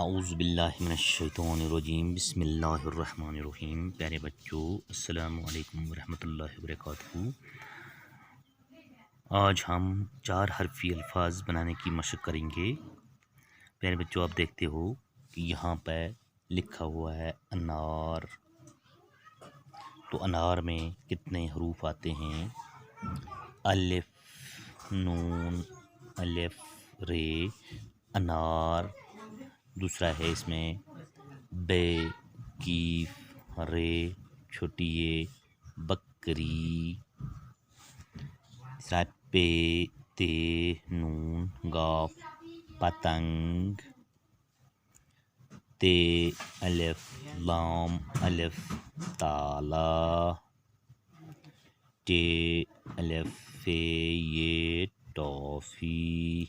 اعوذ باللہ من الشیطان الرجیم، بسم اللہ الرحمن الرحیم۔ پیارے بچوں، السلام علیکم ورحمۃ اللہ وبرکاتہ۔ آج ہم 4 حرفی الفاظ بنانے کی مشق کریں گے۔ پیارے بچوں، آپ دیکھتے ہو کہ یہاں پہ لکھا ہوا ہے انار۔ تو انار میں کتنے حروف آتے ہیں؟ الف، نون، الف، رے، انار۔ دوسرا ہے اس میں بے، کیف، رے، چھوٹی اے، بکری۔ تیسرا پے، تے، نون، گاف، پتنگ۔ تے، الف، لام، الف، تالا۔ ٹے، الف، فے، یہ، ٹافی۔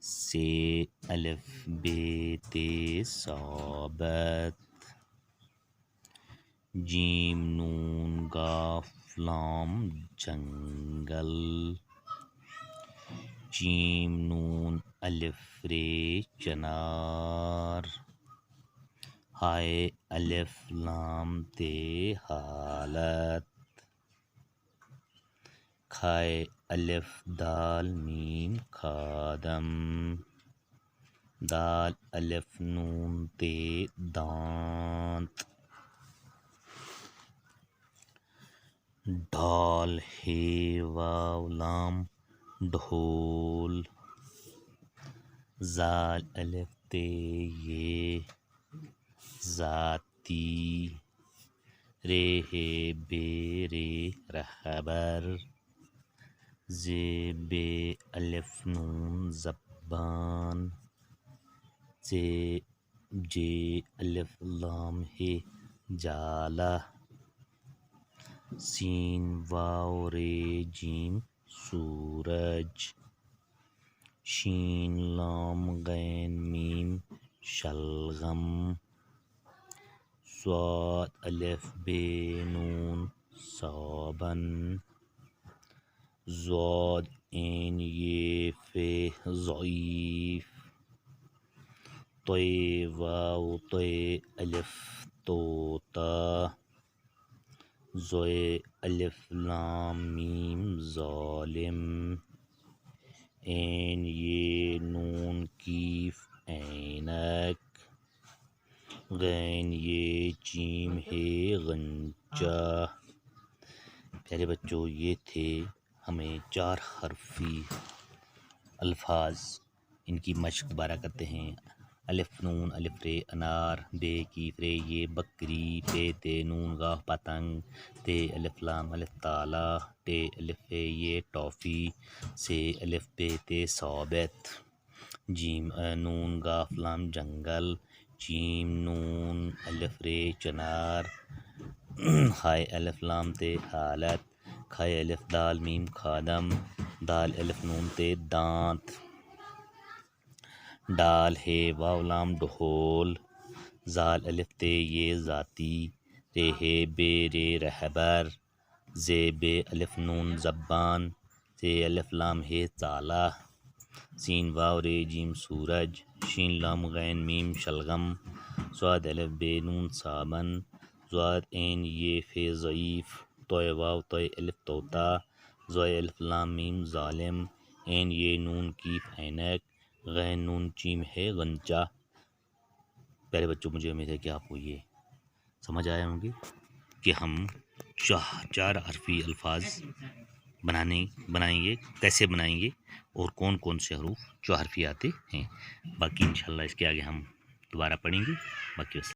سے، الف، بے، تے، ثابت۔ جیم، نون، گاف، لام، جنگل۔ جیم، نون، الف، رے، چنار۔ ہائے، الف، لام، تے، حالت۔ کھائے، الف، دال، میم، خادم۔ دال، الف، نون، تے، دانت۔ ڈال، ہے، واو، لام، ڈھول۔ زال، الف، تے، یہ، ذاتی۔ رے، ہے، بے، رے، رہبر۔ زے، بے، الف، نون، زبان۔ زے، جے، الف، لام، ہے، جالا۔ سین، واو، رے، جیم، سورج۔ شین، لام، غین، میم، شلغم۔ صاد، الف، بے، نون، صابن۔ ضاد، عین، یہ، فے، ضعیف۔ طے، واو، تے، الف، طوطا۔ ضوئے، الف، لام، میم، ظالم۔ عین، یہ، نون، کیف، اینک۔ غین، یہ، جیم، ہے، غنچہ۔ پیارے بچوں، یہ تھے ہمیں 4 حرفی الفاظ۔ ان کی مشق دوبارہ کرتے ہیں۔ الف، نون، الف، رے، انار۔ بے، کیف، رے، یہ، بکری۔ پے، تے، نون، گاف، پتنگ۔ تے، الف، لام، الف، تالا۔ ٹے، الف، ہے، یہ، ٹافی۔ سے، الف، بے، تے، ثابت۔ جیم، نون، گاف، لام، جنگل۔ جیم، نون، الف، رے، چنار۔ ہائے، الف، لام، تے، حالت۔ کھائے، الف، دال، میم، خادم۔ دال، الف، نون، تے، دانت۔ ڈال، ہے، واو، لام، ڈھول۔ زال، الف، تے، یہ، ذاتی۔ رے، ہے، بے، رے، رہبر۔ زے، بے، الف، نون، زبان۔ سے، الف، لام، ہے، تالا۔ سین، واو، رے، جیم، سورج۔ شین، لام، غین، میم، شلغم۔ صاد، الف، بے، نون، صابن۔ ضاد، عین، یہ، فے، ضعیف۔ طے، واو، تے، الف، طوطا۔ ضوئے، الف، لام، میم، ظالم۔ عین، یہ، نون، کیف، اینک۔ غین، نون، جیم، ہے، غنچہ۔ پیارے بچوں، مجھے امید ہے کہ آپ کو یہ سمجھ آئے ہوں گے کہ ہم 4 حرفی الفاظ بنائیں گے، کیسے بنائیں گے اور کون کون سے حروف 4 حرفی آتے ہیں۔ باقی انشاءاللہ اس کے آگے ہم دوبارہ پڑھیں گے۔ باقی